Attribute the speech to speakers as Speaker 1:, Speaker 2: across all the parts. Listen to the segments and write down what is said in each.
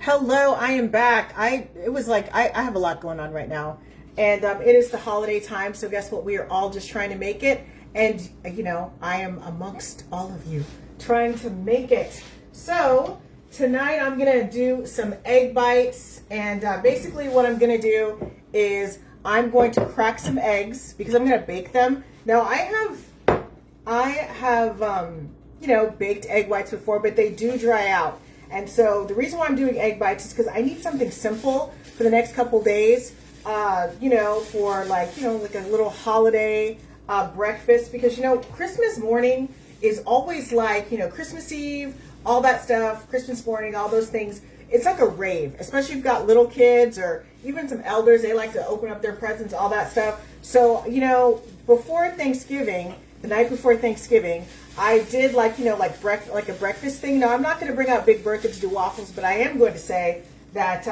Speaker 1: Hello, I am back. It was like I have a lot going on right now, and it is the holiday time. So guess what? We are all just trying to make it, and I am amongst all of you trying to make it. So tonight I'm gonna do some egg bites, and basically what I'm gonna do is I'm going to crack some eggs because I'm gonna bake them. Now I have baked egg whites before, but they do dry out. And so the reason why I'm doing egg bites is because I need something simple for the next couple days, for like a little holiday breakfast, because Christmas morning is always like, Christmas Eve, all that stuff, Christmas morning, all those things. It's like a rave, especially if you've got little kids or even some elders. They like to open up their presents, all that stuff. So, before Thanksgiving, the night before Thanksgiving, I did like a breakfast thing. Now, I'm not going to bring out Big Bertha to do waffles, but I am going to say that,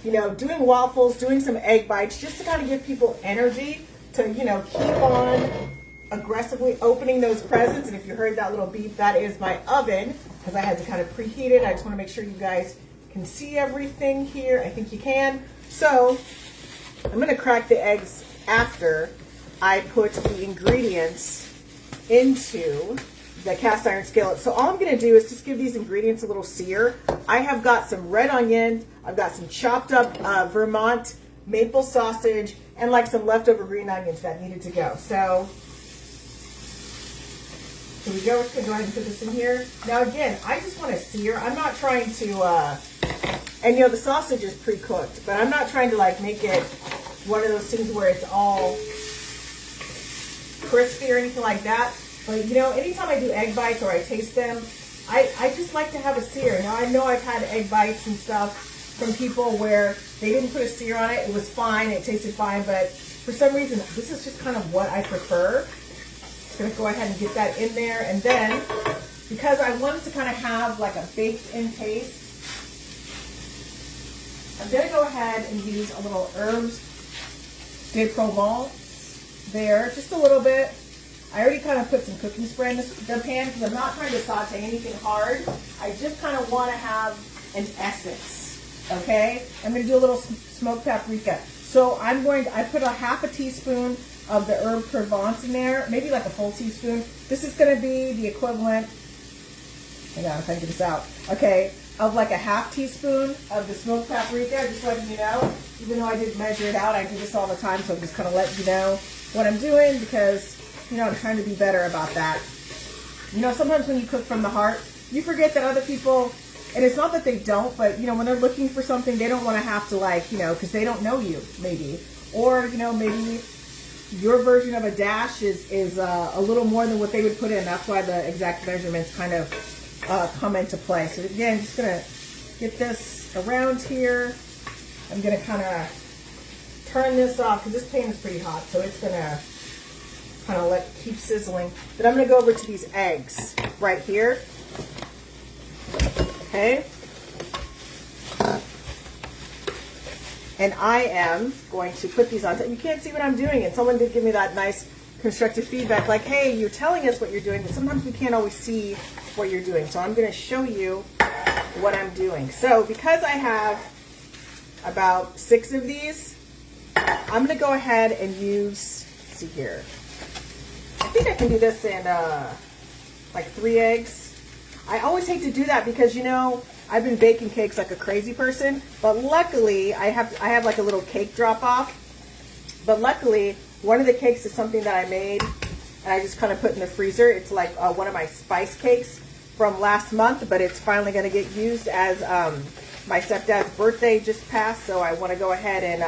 Speaker 1: doing waffles, doing some egg bites, just to kind of give people energy to, keep on aggressively opening those presents. And if you heard that little beep, that is my oven, because I had to kind of preheat it. I just want to make sure you guys can see everything here. I think you can. So I'm going to crack the eggs after I put the ingredients into the cast iron skillet. So all I'm going to do is just give these ingredients a little sear. I have got some red onion, I've got some chopped up Vermont maple sausage, and like some leftover green onions that needed to go. So here we go. We're just going to go ahead and put this in here. Now again, I just want to sear. I'm not trying to, and the sausage is pre-cooked, but I'm not trying to like make it one of those things where it's all crispy or anything like that. But anytime I do egg bites or I taste them, I just like to have a sear. Now, I know I've had egg bites and stuff from people where they didn't put a sear on it. It was fine. It tasted fine. But for some reason, this is just kind of what I prefer. Just going to go ahead and get that in there. And then, because I wanted to kind of have like a baked-in taste, I'm going to go ahead and use a little herbes de Provence there, just a little bit. I already kind of put some cooking spray in the pan because I'm not trying to saute anything hard. I just kind of want to have an essence, okay? I'm going to do a little smoked paprika. So I put a half a teaspoon of the herb Provence in there, maybe like a full teaspoon. This is going to be the equivalent, hang on, if I can get this out, okay, of like a half teaspoon of the smoked paprika, just letting you know. Even though I didn't measure it out, I do this all the time, so I'm just kind of letting you know what I'm doing because I'm trying to be better about that. Sometimes when you cook from the heart, you forget that other people, and it's not that they don't, but, when they're looking for something, they don't want to have to, like, because they don't know you, maybe. Or, maybe your version of a dash is a little more than what they would put in. That's why the exact measurements kind of come into play. So, again, just going to get this around here. I'm going to kind of turn this off because this pan is pretty hot, so it's going to kind of keep sizzling. Then I'm going to go over to these eggs right here. Okay. And I am going to put these on. You can't see what I'm doing, and someone did give me that nice constructive feedback, like, hey, you're telling us what you're doing, but sometimes we can't always see what you're doing. So I'm going to show you what I'm doing. So because I have about 6 of these, I'm going to go ahead and use, let's see here, I think I can do this in like 3 eggs. I always hate to do that because I've been baking cakes like a crazy person, but luckily I have like a little cake drop off. But luckily one of the cakes is something that I made and I just kind of put in the freezer. It's like one of my spice cakes from last month, but it's finally going to get used as my stepdad's birthday just passed, so I want to go ahead and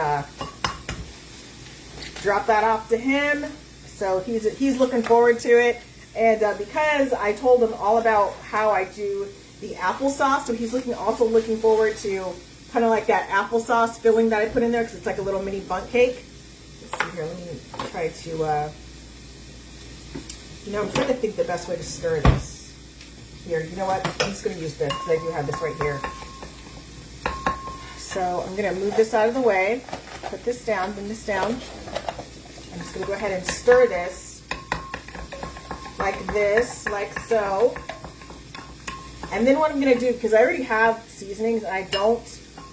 Speaker 1: drop that off to him. So he's looking forward to it. And because I told him all about how I do the applesauce, so he's also looking forward to kind of like that applesauce filling that I put in there because it's like a little mini bundt cake. Let's see here, let me try to, I'm trying to think the best way to stir this. Here, you know what? I'm just going to use this because I do have this right here. So I'm going to move this out of the way, put this down, bring this down. I'm just going to go ahead and stir this like this, like so. And then what I'm going to do, because I already have seasonings and I don't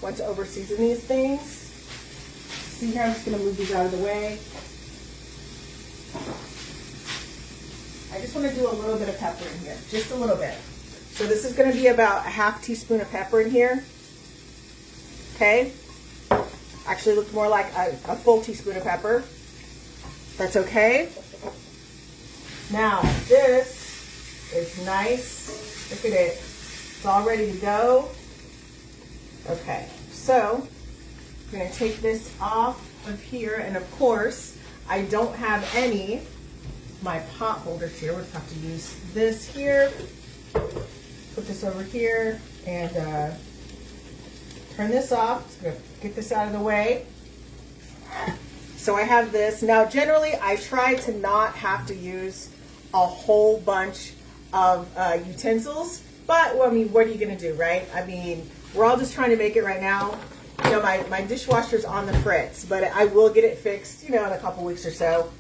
Speaker 1: want to over season these things. See here, I'm just going to move these out of the way. I just want to do a little bit of pepper in here, just a little bit. So this is going to be about a half teaspoon of pepper in here. Okay. Actually looked more like a full teaspoon of pepper. That's okay. Now this is nice. Look at it. It's all ready to go. Okay. So I'm going to take this off of here, and of course I don't have any my pot holders here. We'll just have to use this here. Put this over here and turn this off. Just gonna get this out of the way. So I have this. Now generally I try to not have to use a whole bunch of utensils, but well, I mean, what are you gonna do, right? I mean, we're all just trying to make it right now. You know, my dishwasher's on the fritz, but I will get it fixed, you know, in a couple weeks or so.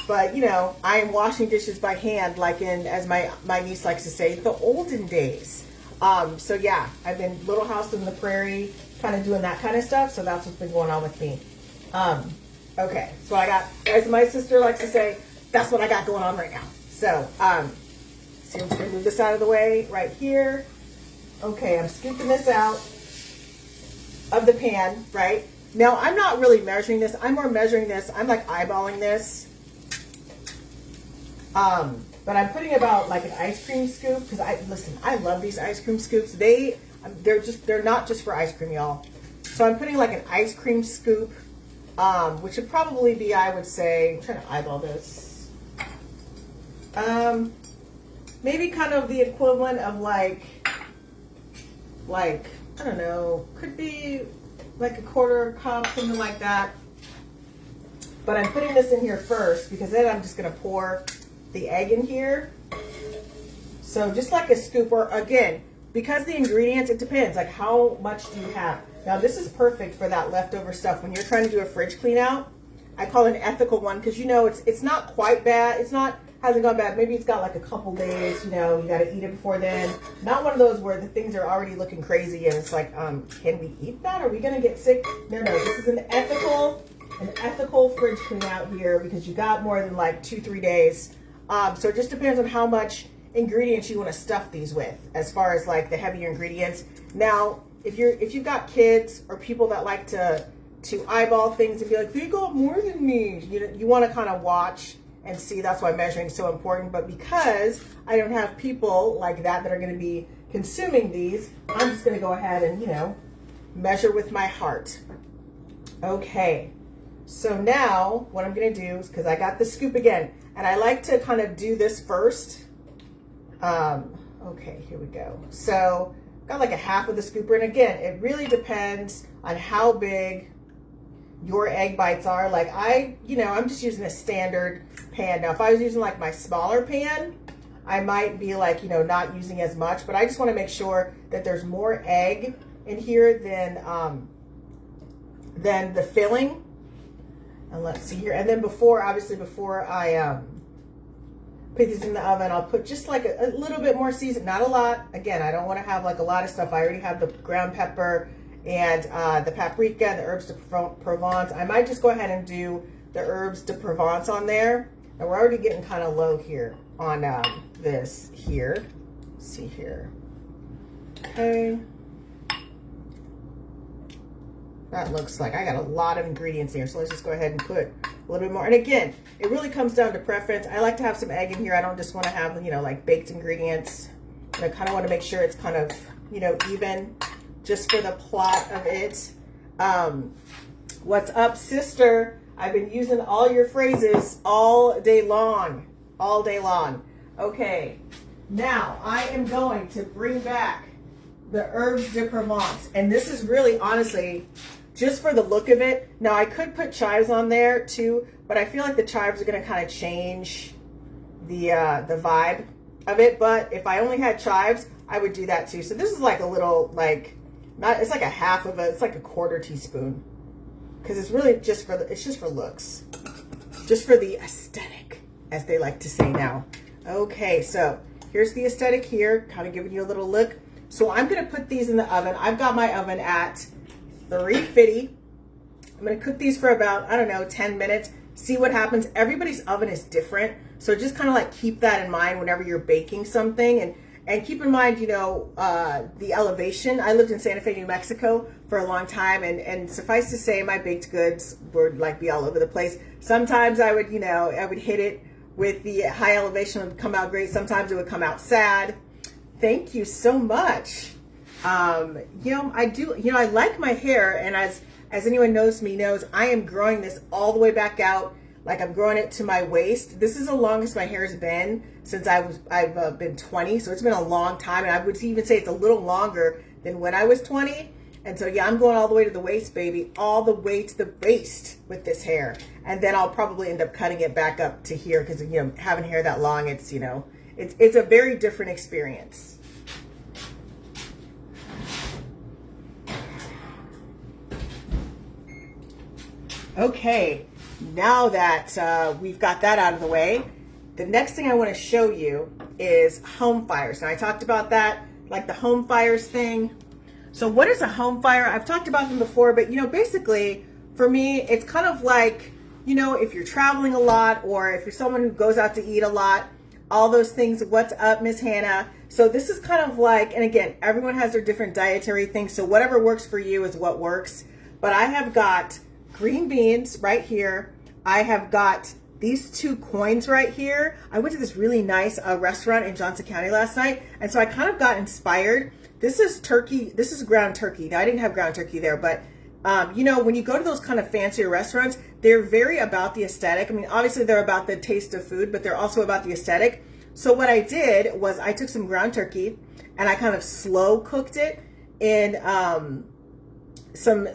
Speaker 1: But, you know, I am washing dishes by hand, like in, as my niece likes to say, the olden days. So, yeah, I've been Little House on the Prairie, kind of doing that kind of stuff. So that's what's been going on with me. Okay, so I got, as my sister likes to say, that's what I got going on right now. So, so I'm just going to move this out of the way right here. Okay, I'm scooping this out of the pan, right? Now, I'm not really measuring this. I'm more measuring this. I'm like eyeballing this. But I'm putting about like an ice cream scoop, because I love these ice cream scoops. They're not just for ice cream, y'all. So I'm putting like an ice cream scoop, which would probably be, I would say, I'm trying to eyeball this. Maybe kind of the equivalent of like, I don't know, could be like a quarter cup, something like that. But I'm putting this in here first, because then I'm just going to pour the egg in here. So just like a scoop, or again, because the ingredients, it depends, like how much do you have. Now this is perfect for that leftover stuff when you're trying to do a fridge clean out. I call it an ethical one, because you know it's not quite bad. Hasn't gone bad. Maybe it's got like a couple days, you know, you got to eat it before then. Not one of those where the things are already looking crazy and it's like, can we eat that? Are we going to get sick? No, this is an ethical fridge clean out here, because you got more than like 2-3 days. So it just depends on how much ingredients you want to stuff these with, as far as like the heavier ingredients. Now, if you've got kids or people that like to eyeball things and be like, they got more than me, you want to kind of watch and see. That's why measuring is so important. But because I don't have people like that are going to be consuming these, I'm just going to go ahead and, you know, measure with my heart. Okay. So now what I'm going to do is, because I got the scoop again, and I like to kind of do this first. Okay, here we go. So got like a half of the scooper. And again, it really depends on how big your egg bites are. Like I'm just using a standard pan. Now, if I was using like my smaller pan, I might be like, you know, not using as much, but I just want to make sure that there's more egg in here than the filling. And let's see here. And then before I put these in the oven, I'll put just like a little bit more seasoning, not a lot. Again, I don't want to have like a lot of stuff. I already have the ground pepper and the paprika and the herbs de Provence. I might just go ahead and do the herbs de Provence on there. And we're already getting kind of low here on this here. Let's see here. Okay. That looks like I got a lot of ingredients here. So let's just go ahead and put a little bit more. And again, it really comes down to preference. I like to have some egg in here. I don't just want to have, you know, like baked ingredients. And I kind of want to make sure it's kind of, you know, even, just for the plot of it. What's up, sister? I've been using all your phrases all day long. All day long. Okay. Now, I am going to bring back the herbs de Provence. And this is really, honestly, just for the look of it. Now, I could put chives on there too, but I feel like the chives are going to kind of change the vibe of it. But if I only had chives, I would do that too. So this is like a little, like, it's like a half of it's like a quarter teaspoon. Because it's really just for looks. Just for the aesthetic, as they like to say now. Okay, so here's the aesthetic here, kind of giving you a little look. So I'm gonna put these in the oven. I've got my oven at 350. I'm gonna cook these for about, I don't know, 10 minutes, see what happens. Everybody's oven is different. So just kind of like keep that in mind whenever you're baking something. And keep in mind, you know, the elevation. I lived in Santa Fe, New Mexico for a long time. And suffice to say, my baked goods would like be all over the place. Sometimes I would, you know, I would hit it with the high elevation, it would come out great. Sometimes it would come out sad. Thank you so much. You know, I do, you know, I like my hair, and as anyone knows me knows, I am growing this all the way back out. Like I'm growing it to my waist. This is the longest my hair's been since I've been 20. So it's been a long time. And I would even say it's a little longer than when I was 20. And so, yeah, I'm going all the way to the waist, baby, all the way to the waist with this hair. And then I'll probably end up cutting it back up to here because, you know, having hair that long, it's, you know, it's a very different experience. Okay, now that we've got that out of the way, the next thing I want to show you is home fires. Now I talked about that, like the home fires thing. So what is a home fire? I've talked about them before, but you know, basically for me, it's kind of like, you know, if you're traveling a lot or if you're someone who goes out to eat a lot, all those things. What's up, Miss Hannah? So this is kind of like, and again, everyone has their different dietary things. So whatever works for you is what works. But I have got green beans right here. I have got these 2 coins right here. I went to this really nice restaurant in Johnson County last night. And so I kind of got inspired. This is turkey. This is ground turkey. Now I didn't have ground turkey there, but you know, when you go to those kind of fancier restaurants, they're very about the aesthetic. I mean, obviously they're about the taste of food, but they're also about the aesthetic. So what I did was I took some ground turkey and I kind of slow cooked it in some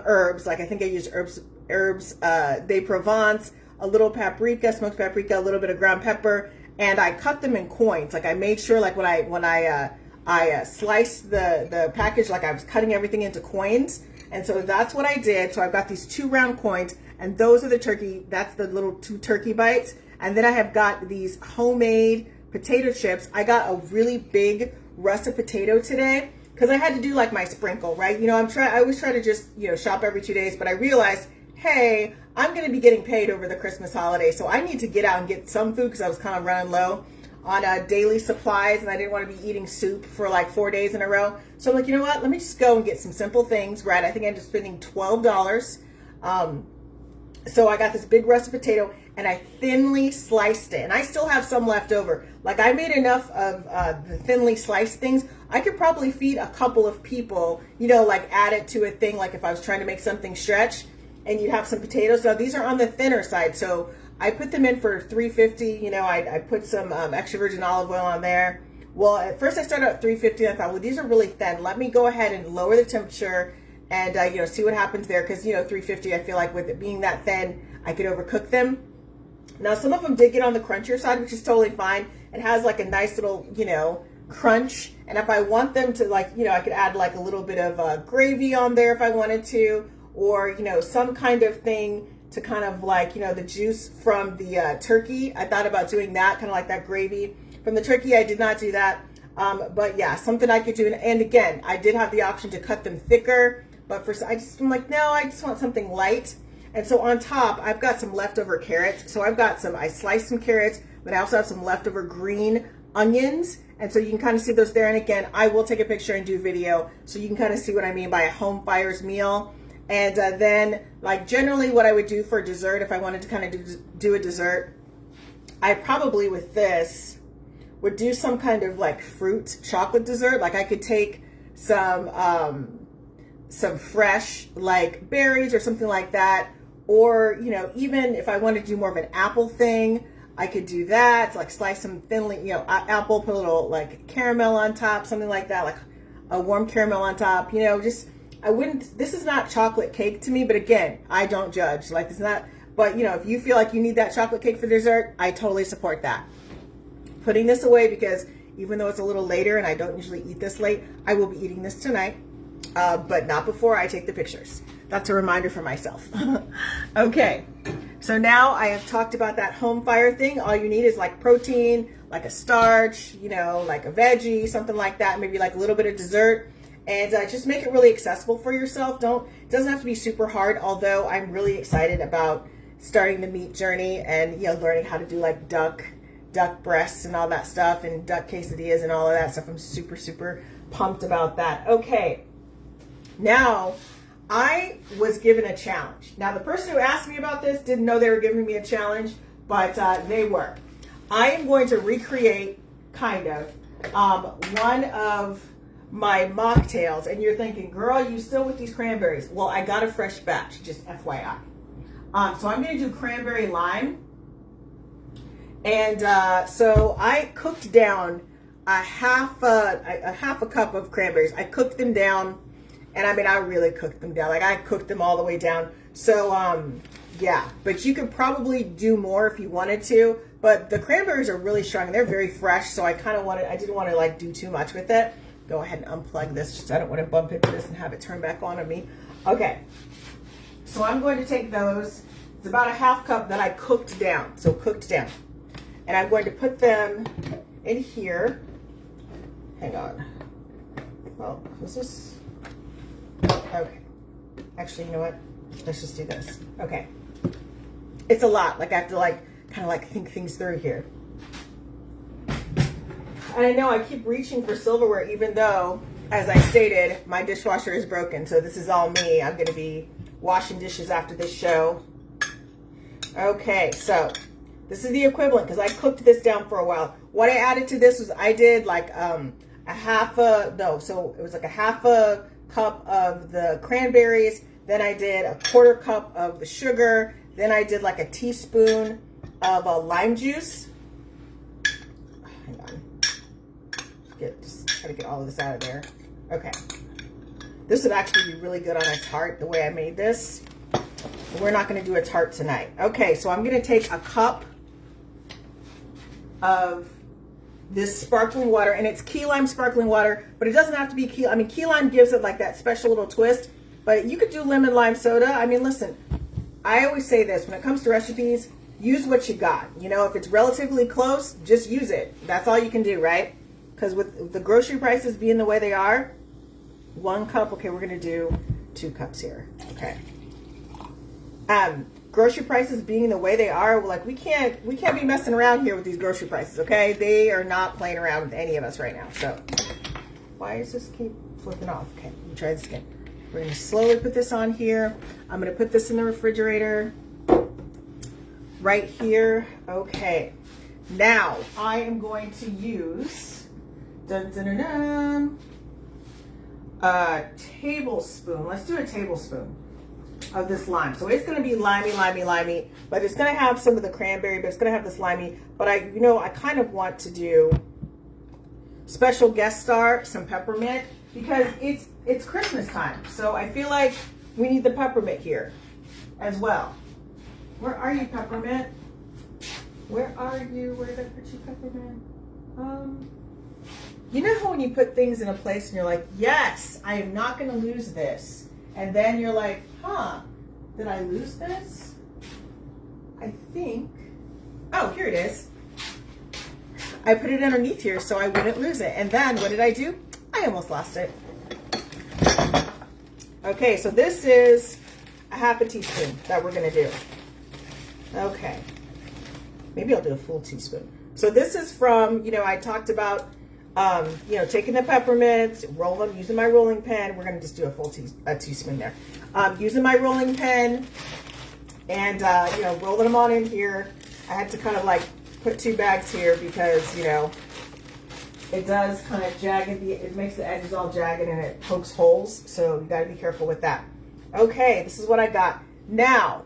Speaker 1: herbs. Like I think I used herbs de Provence, a little paprika, smoked paprika, a little bit of ground pepper, and I cut them in coins. Like I made sure, like when I sliced the package, like I was cutting everything into coins. And so that's what I did. So I've got these 2 round coins, and those are the turkey. That's the little 2 turkey bites. And then I have got these homemade potato chips. I got a really big russet potato today because I had to do like my sprinkle, right? You know, I always try to just, you know, shop every 2 days, but I realized, hey, I'm going to be getting paid over the Christmas holiday. So I need to get out and get some food because I was kind of running low on daily supplies, and I didn't want to be eating soup for like 4 days in a row. So I'm like, you know what? Let me just go and get some simple things, right? I think I ended up spending $12. So I got this big russet potato, and I thinly sliced it, and I still have some left over. Like I made enough of the thinly sliced things. I could probably feed a couple of people, you know, like add it to a thing, like if I was trying to make something stretch, and you have some potatoes. Now these are on the thinner side, so I put them in for $3.50. You know, I put some extra virgin olive oil on there. Well, at first I started at $3.50. I thought, well, these are really thin. Let me go ahead and lower the temperature and, you know, see what happens there. Because, you know, $3.50, I feel like with it being that thin, I could overcook them. Now, some of them did get on the crunchier side, which is totally fine. It has like a nice little, you know, crunch. And if I want them to, like, you know, I could add like a little bit of gravy on there if I wanted to. Or, you know, some kind of thing to kind of like, you know, the juice from the turkey. I thought about doing that, kind of like that gravy from the turkey. I did not do that. But yeah, something I could do. And again, I did have the option to cut them thicker, but I'm like, no, I just want something light. And so on top, I've got some leftover carrots. So I sliced some carrots, but I also have some leftover green onions. And so you can kind of see those there. And again, I will take a picture and do video so you can kind of see what I mean by a home fires meal. And then, like, generally what I would do for dessert, if I wanted to kind of do a dessert, I probably with this would do some kind of like fruit chocolate dessert. Like I could take some fresh like berries or something like that. Or, you know, even if I wanted to do more of an apple thing, I could do that. Like slice some thinly, you know, apple, put a little like caramel on top, something like that, like a warm caramel on top, you know, just, this is not chocolate cake to me, but again, I don't judge. Like it's not, but you know, if you feel like you need that chocolate cake for dessert, I totally support that. Putting this away because even though it's a little later and I don't usually eat this late, I will be eating this tonight, but not before I take the pictures. That's a reminder for myself. Okay, So now I have talked about that home fire thing. All you need is like protein, like a starch, you know, like a veggie, something like that, maybe like a little bit of dessert, and just make it really accessible for yourself. It doesn't have to be super hard, although I'm really excited about starting the meat journey and, you know, learning how to do like duck breasts and all that stuff, and duck quesadillas and all of that stuff. I'm super pumped about that. Okay, now I was given a challenge. Now the person who asked me about this didn't know they were giving me a challenge, but they were. I am going to recreate kind of one of my mocktails, and you're thinking, girl, you still with these cranberries? Well, I got a fresh batch, just FYI. So I'm going to do cranberry lime. And so I cooked down a half a cup of cranberries. I cooked them down, and I mean, I really cooked them down. Like, I cooked them all the way down. So yeah, but you could probably do more if you wanted to. But the cranberries are really strong. They're very fresh, so I didn't want to like do too much with it. Go ahead and unplug this, just I don't want to bump into this and have it turn back on me. Okay, so I'm going to take those. It's about a half cup that I cooked down. So cooked down. And I'm going to put them in here. Hang on. Well, is this? Okay. Actually, you know what? Let's just do this. Okay. It's a lot. Like, I have to like kind of like think things through here. And I know I keep reaching for silverware, even though, as I stated, my dishwasher is broken. So this is all me. I'm going to be washing dishes after this show. Okay, so this is the equivalent because I cooked this down for a while. What I added to this was I did like so it was like a half a cup of the cranberries. Then I did a quarter cup of the sugar. Then I did like a teaspoon of lime juice. Hang on. Just try to get all of this out of there. Okay. This would actually be really good on a tart, the way I made this. But we're not going to do a tart tonight. Okay, so I'm going to take a cup of this sparkling water, and it's key lime sparkling water, but it doesn't have to be key. I mean, key lime gives it like that special little twist, but you could do lemon lime soda. I mean, listen, I always say this when it comes to recipes, use what you got. You know, if it's relatively close, just use it. That's all you can do, right? Because with the grocery prices being the way they are, 1 cup. Okay, we're going to do 2 cups here. Okay. Grocery prices being the way they are, like we can't be messing around here with these grocery prices, okay? They are not playing around with any of us right now. So why does this keep flipping off? Okay, let me try this again. We're gonna slowly put this on here. I'm gonna put this in the refrigerator right here. Okay, now I am going to use a tablespoon. Let's do a tablespoon of this lime. So it's going to be limey, but it's going to have some of the cranberry, but it's going to have this limey. But I kind of want to do special guest star, some peppermint, because it's Christmas time. So I feel like we need the peppermint here as well. Where are you, peppermint? Where are you? Where did I put you, peppermint? You know how when you put things in a place and you're like, yes, I am not going to lose this. And then you're like, huh, did I lose this? I think, oh, here it is. I put it underneath here so I wouldn't lose it. And then what did I do? I almost lost it. Okay, so this is a half a teaspoon that we're gonna do. Okay, maybe I'll do a full teaspoon. So this is from, I talked about taking the peppermints, roll them, using my rolling pin. We're going to just do a full teaspoon there. Using my rolling pin and, rolling them on in here. I had to kind of like put 2 bags here because, it does kind of it makes the edges all jagged and it pokes holes. So you got to be careful with that. Okay, this is what I got. Now,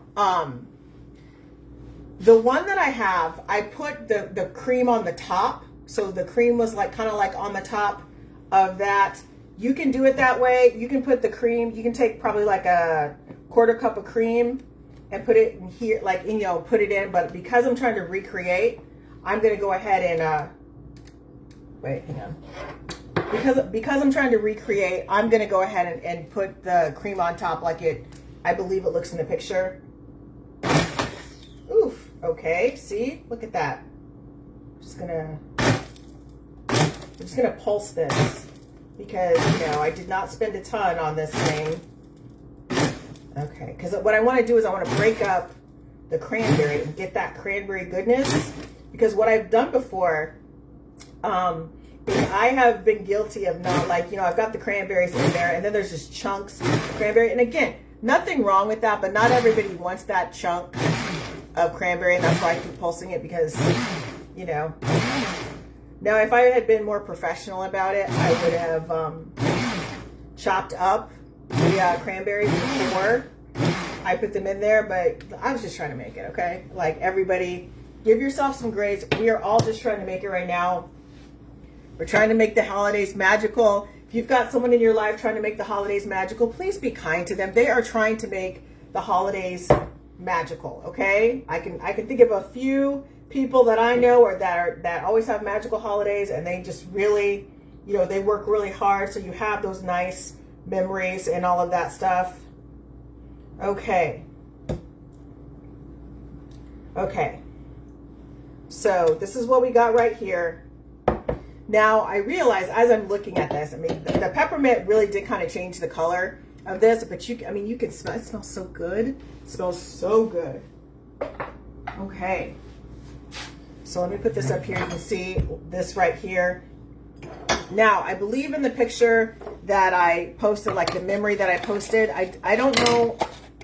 Speaker 1: the one that I have, I put the cream on the top. So the cream was like kind of like on the top of that. You can do it that way. You can put the cream, you can take probably like a quarter cup of cream and put it in here, like, put it in. But because I'm trying to recreate, I'm going to go ahead and, wait, hang on. Because I'm trying to recreate, I'm going to go ahead and put the cream on top like I believe it looks in the picture. Okay, see? Look at that. I'm just gonna pulse this because, you know, I did not spend a ton on this thing. Okay, because what I want to do is I want to break up the cranberry and get that cranberry goodness. Because what I've done before, is I have been guilty of not, like, you know, I've got the cranberries in there and then there's just chunks of cranberry. And again, nothing wrong with that, but not everybody wants that chunk of cranberry, and that's why I keep pulsing it, because, you know. Now, if I had been more professional about it, I would have chopped up the cranberries before I put them in there, but I was just trying to make it, okay? Like, everybody, give yourself some grace. We are all just trying to make it right now. We're trying to make the holidays magical. If you've got someone in your life trying to make the holidays magical, please be kind to them. They are trying to make the holidays magical, okay? I can think of a few people that I know or that always have magical holidays, and they just really, you know, they work really hard, so you have those nice memories and all of that stuff. Okay. Okay. So this is what we got right here. Now I realize as I'm looking at this, I mean, the peppermint really did kind of change the color of this, but you can smell, it smells so good. It smells so good. Okay. So let me put this up here. You can see this right here. Now, I believe in the picture that I posted, like the memory that I posted, I don't know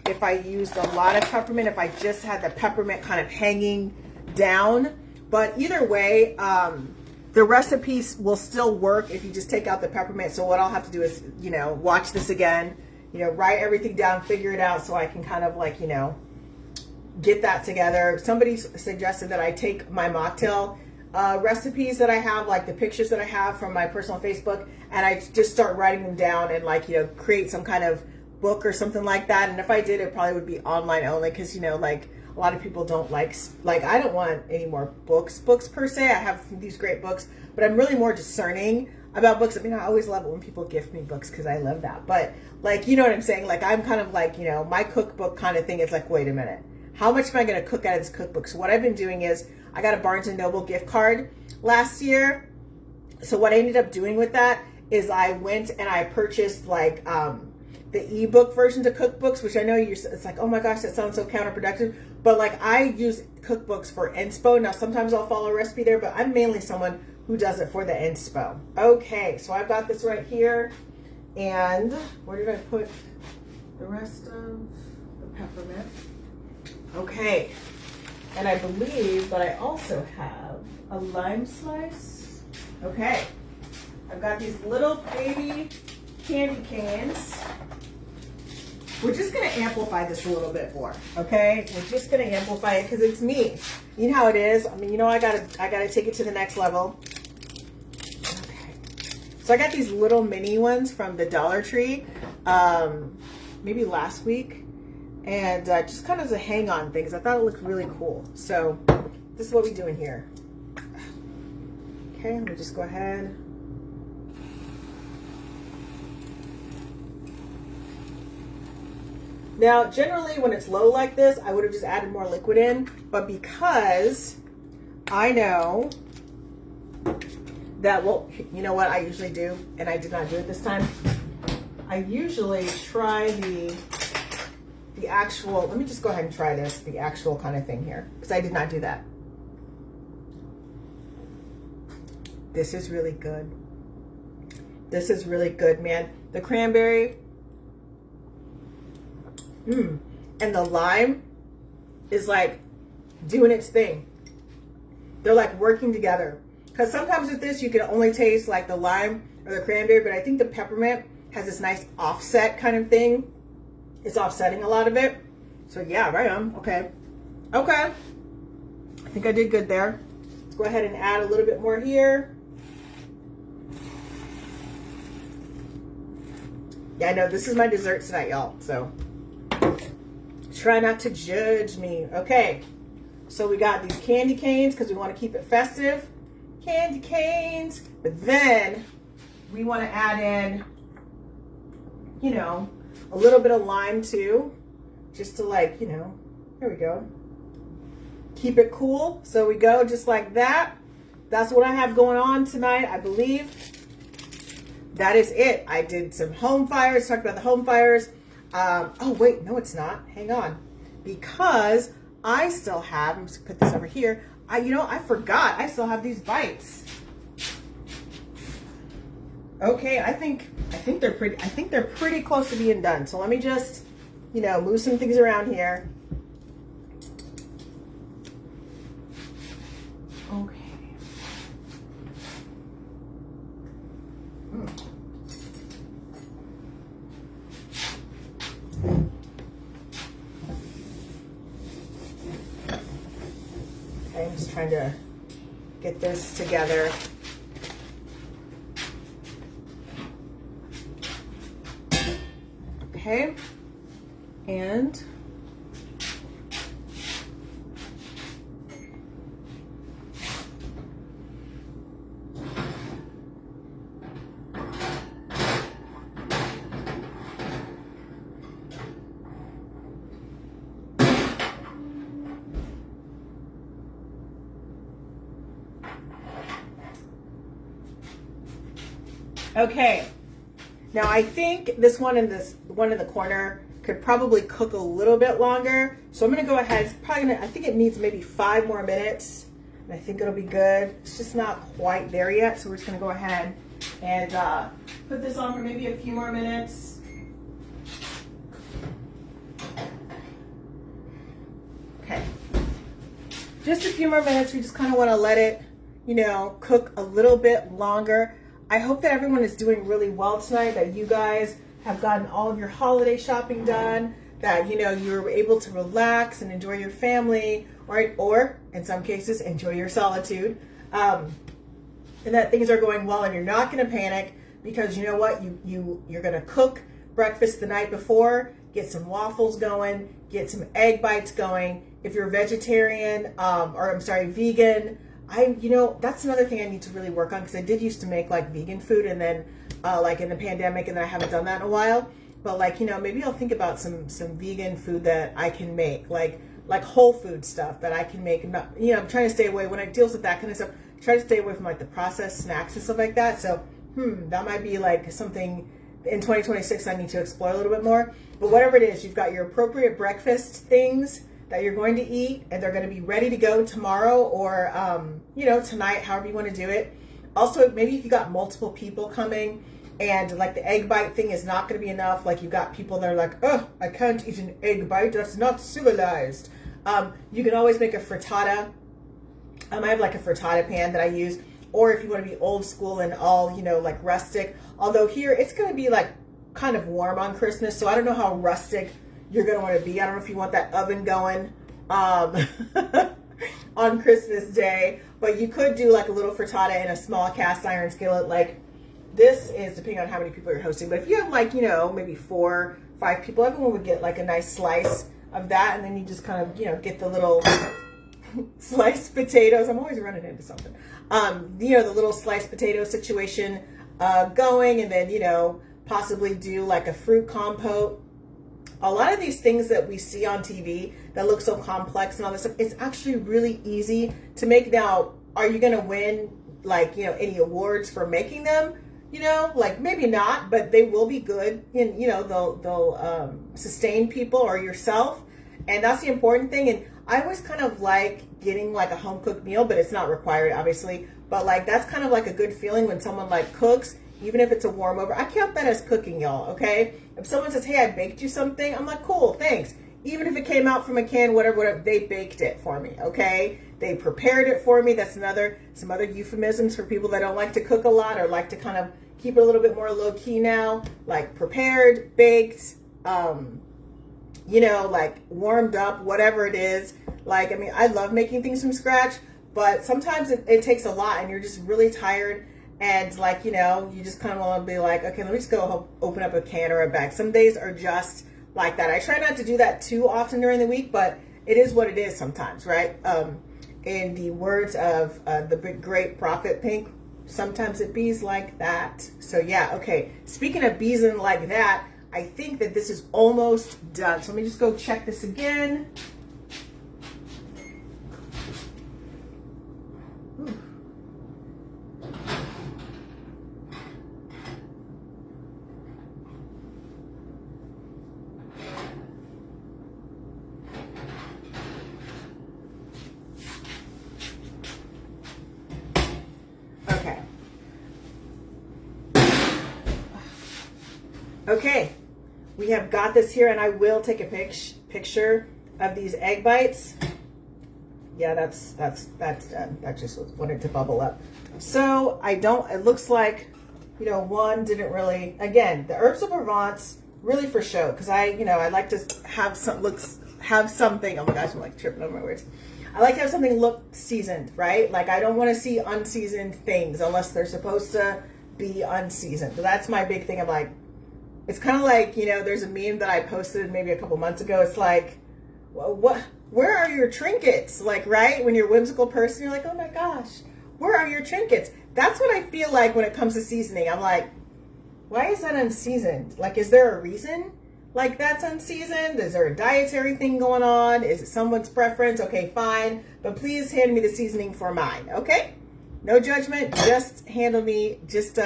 Speaker 1: if I used a lot of peppermint, if I just had the peppermint kind of hanging down. But either way, the recipes will still work if you just take out the peppermint. So what I'll have to do is, you know, watch this again, you know, write everything down, figure it out so I can kind of, like, you know, get that together. Somebody suggested that I take my mocktail recipes that I have, like the pictures that I have from my personal Facebook, and I just start writing them down and, like, you know, create some kind of book or something like that. And if I did, it probably would be online only, because, you know, like, a lot of people don't like I don't want any more books per se. I have these great books, but I'm really more discerning about books. I mean, I always love it when people gift me books, because I love that. But, like, you know what I'm saying? Like, I'm kind of like, you know, my cookbook kind of thing is like, wait a minute, how much am I going to cook out of this cookbook? So what I've been doing is, I got a Barnes & Noble gift card last year. So what I ended up doing with that is I went and I purchased, like, the ebook versions of cookbooks, which I know it's like, oh my gosh, that sounds so counterproductive. But, like, I use cookbooks for inspo. Now, sometimes I'll follow a recipe there, but I'm mainly someone who does it for the inspo. Okay, so I've got this right here. And where did I put the rest of the peppermint? Okay. And I believe that I also have a lime slice. Okay. I've got these little baby candy canes. We're just going to amplify this a little bit more, okay? We're just going to amplify it because it's me. You know how it is. I mean, you know, I gotta take it to the next level. Okay. So I got these little mini ones from the Dollar Tree, maybe last week. And just kind of as a hang-on thing, because I thought it looked really cool. So this is what we're doing here. Okay, let me just go ahead. Now, generally when it's low like this, I would have just added more liquid in. But because I know that, well, you know what I usually do, and I did not do it this time. I usually try the actual, let me just go ahead and try this, the actual kind of thing here, because I did not do that. This is really good. This is really good, man. The cranberry, and the lime is like doing its thing. They're like working together. Because sometimes with this, you can only taste like the lime or the cranberry, but I think the peppermint has this nice offset kind of thing. It's offsetting a lot of it. So yeah, right on. Okay. Okay. I think I did good there. Let's go ahead and add a little bit more here. Yeah, I know this is my dessert tonight, y'all. So try not to judge me. Okay. So we got these candy canes because we want to keep it festive. Candy canes. But then we want to add in, you know, a little bit of lime too, just to, like, you know, there we go. keep it cool. So we go just like that. That's what I have going on tonight, I believe. That is it. I did some home fires, talked about the home fires. Oh, wait, no, it's not. Hang on. Because I still have, I'm just gonna put this over here. I forgot. I still have these bites. Okay, I think they're pretty close to being done. So let me just, move some things around here. Okay. Okay, I'm just trying to get this together. Okay, and okay. Now I think this one in the corner could probably cook a little bit longer. So I'm gonna go ahead. I think it needs maybe 5 more minutes. And I think it'll be good. It's just not quite there yet. So we're just gonna go ahead and put this on for maybe a few more minutes. Okay. Just a few more minutes. We just kind of want to let it, cook a little bit longer. I hope that everyone is doing really well tonight, that you guys have gotten all of your holiday shopping done, that, you're able to relax and enjoy your family, or in some cases, enjoy your solitude, and that things are going well and you're not going to panic, because you know what? You're going to cook breakfast the night before, get some waffles going, get some egg bites going. If you're vegetarian, vegan, that's another thing I need to really work on, because I did used to make like vegan food, and then like in the pandemic, and then I haven't done that in a while. But maybe I'll think about some vegan food that I can make, like whole food stuff that I can make. I'm not, I'm trying to stay away when it deals with that kind of stuff. Try to stay away from like the processed snacks and stuff like that. So that might be like something in 2026 I need to explore a little bit more. But whatever it is, you've got your appropriate breakfast things that you're going to eat, and they're going to be ready to go tomorrow or, tonight, however you want to do it. Also, maybe if you got multiple people coming and like the egg bite thing is not going to be enough, like you got people that are like, oh, I can't eat an egg bite, that's not civilized. You can always make a frittata. I have like a frittata pan that I use, or if you want to be old school and all, like rustic, although here it's going to be like kind of warm on Christmas, so I don't know how rustic you're going to want to be. I don't know if you want that oven going on Christmas Day, but you could do like a little frittata in a small cast iron skillet. Like this is depending on how many people you're hosting, but if you have like, maybe 4 or 5 people, everyone would get like a nice slice of that, and then you just kind of, get the little sliced potatoes. I'm always running into something. The little sliced potato situation going, and then, possibly do like a fruit compote. A lot of these things that we see on TV that look so complex and all this stuff, it's actually really easy to make. Now, are you going to win like, any awards for making them? Maybe not, but they will be good, and, they'll sustain people or yourself. And that's the important thing. And I always kind of like getting like a home cooked meal, but it's not required, obviously. But like, that's kind of like a good feeling when someone like cooks, even if it's a warm over. I count that as cooking, y'all, okay? If someone says, hey, I baked you something, I'm like, cool, thanks. Even if it came out from a can, whatever, they baked it for me, okay? They prepared it for me. That's some other euphemisms for people that don't like to cook a lot or like to kind of keep it a little bit more low key now. Like prepared, baked, like warmed up, whatever it is. Like, I love making things from scratch, but sometimes it takes a lot and you're just really tired. And like, you just kind of want to be like, okay, let me just go open up a can or a bag. Some days are just like that. I try not to do that too often during the week, but it is what it is sometimes, right? In the words of the big great Prophet Pink, sometimes it bees like that. So yeah, okay. Speaking of bees and like that, I think that this is almost done. So let me just go check this again. Okay, we have got this here, and I will take a picture of these egg bites. Yeah, that's done. That just wanted to bubble up. So it looks like, one didn't really, again, the herbs of Provence, really for show, because I like to have something, oh my gosh, I'm like tripping over my words. I like to have something look seasoned, right? Like, I don't want to see unseasoned things unless they're supposed to be unseasoned. So that's my big thing. I'm like, it's kind of like, there's a meme that I posted maybe a couple months ago. It's like, where are your trinkets? Like, right? When you're a whimsical person, you're like, oh my gosh, where are your trinkets? That's what I feel like when it comes to seasoning. I'm like, why is that unseasoned? Like, is there a reason? Like, that's unseasoned? Is there a dietary thing going on? Is it someone's preference? Okay, fine. But please hand me the seasoning for mine, okay? No judgment. Just handle me. Just,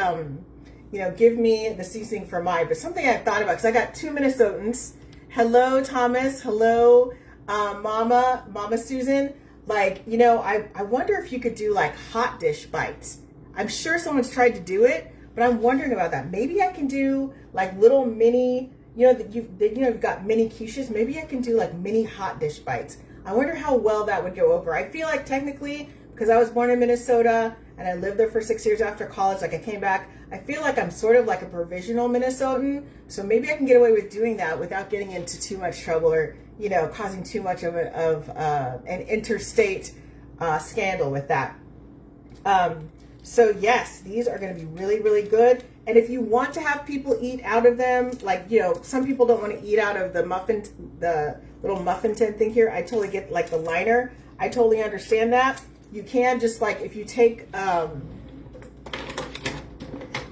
Speaker 1: give me the seasoning for mine. But something I've thought about, because I got 2 Minnesotans. Hello, Thomas. Hello, Mama Susan. Like, I wonder if you could do, like, hot dish bites. I'm sure someone's tried to do it, but I'm wondering about that. Maybe I can do, like, little mini... you've got mini quiches. Maybe I can do like mini hot dish bites. I wonder how well that would go over. I feel like technically, because I was born in Minnesota and I lived there for 6 years after college, like I came back, I feel like I'm sort of like a provisional Minnesotan. So maybe I can get away with doing that without getting into too much trouble or, causing too much of an interstate scandal with that. So yes, these are going to be really, really good. And if you want to have people eat out of them, like, some people don't want to eat out of the little muffin tin thing here. I totally get, like, the liner. I totally understand that. You can just, like, if you take a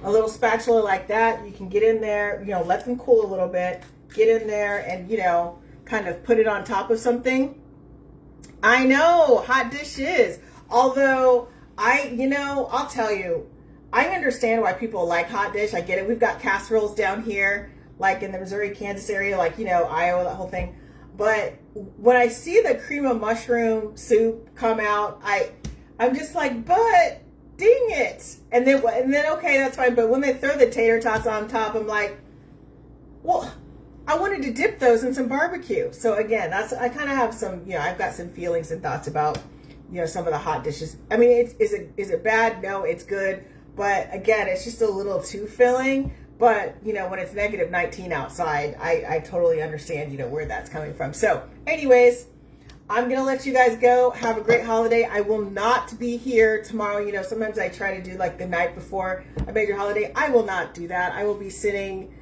Speaker 1: little spatula like that, you can get in there, let them cool a little bit, get in there and, kind of put it on top of something. I know, hot dishes. Although, I'll tell you, I understand why people like hot dish. I get it. We've got casseroles down here, like in the Missouri, Kansas area, like, Iowa, that whole thing. But when I see the cream of mushroom soup come out, I'm just like, but dang it. And then, okay, that's fine. But when they throw the tater tots on top, I'm like, well, I wanted to dip those in some barbecue. So again, I kind of have some, I've got some feelings and thoughts about, some of the hot dishes. I mean, is it bad? No, it's good. But again, it's just a little too filling. But, when it's -19 outside, I totally understand, where that's coming from. So anyways, I'm going to let you guys go. Have a great holiday. I will not be here tomorrow. Sometimes I try to do like the night before a major holiday. I will not do that. I will be sitting,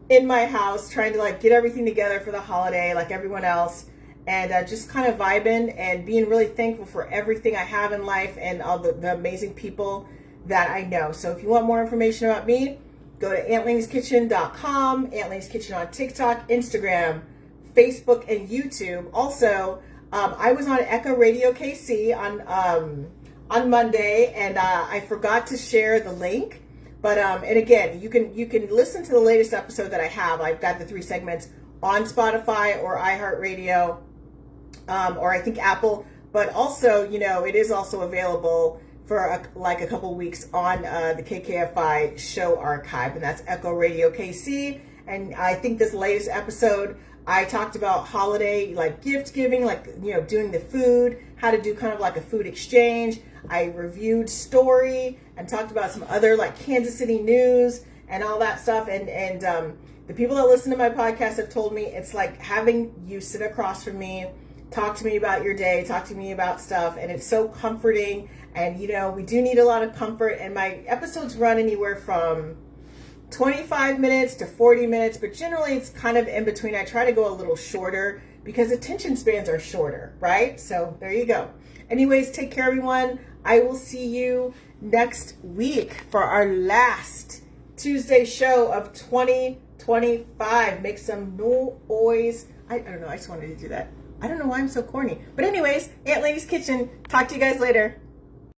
Speaker 1: in my house trying to like get everything together for the holiday like everyone else. And just kind of vibing and being really thankful for everything I have in life and all the amazing people that I know. So if you want more information about me, go to AntLady'sKitchen.com, Aunt Lady's Kitchen on TikTok, Instagram, Facebook, and YouTube. Also, I was on Echo Radio KC on Monday, and I forgot to share the link. But and again, you can listen to the latest episode that I have. I've got the 3 segments on Spotify or iHeartRadio. Or I think Apple, but also, it is also available for a couple weeks on the KKFI show archive, and that's Echo Radio KC. And I think this latest episode, I talked about holiday, like gift giving, like, doing the food, how to do kind of like a food exchange. I reviewed Story and talked about some other like Kansas City news and all that stuff. And the people that listen to my podcast have told me it's like having you sit across from me, talk to me about your day, talk to me about stuff, and it's so comforting. And we do need a lot of comfort, and my episodes run anywhere from 25 minutes to 40 minutes, but generally it's kind of in between. I try to go a little shorter because attention spans are shorter, right? So there you go. Anyways, take care, everyone. I will see you next week for our last Tuesday show of 2025. Make some noise. I don't know, I just wanted to do that. I don't know why I'm so corny. But anyways, Aunt Lady's Kitchen. Talk to you guys later.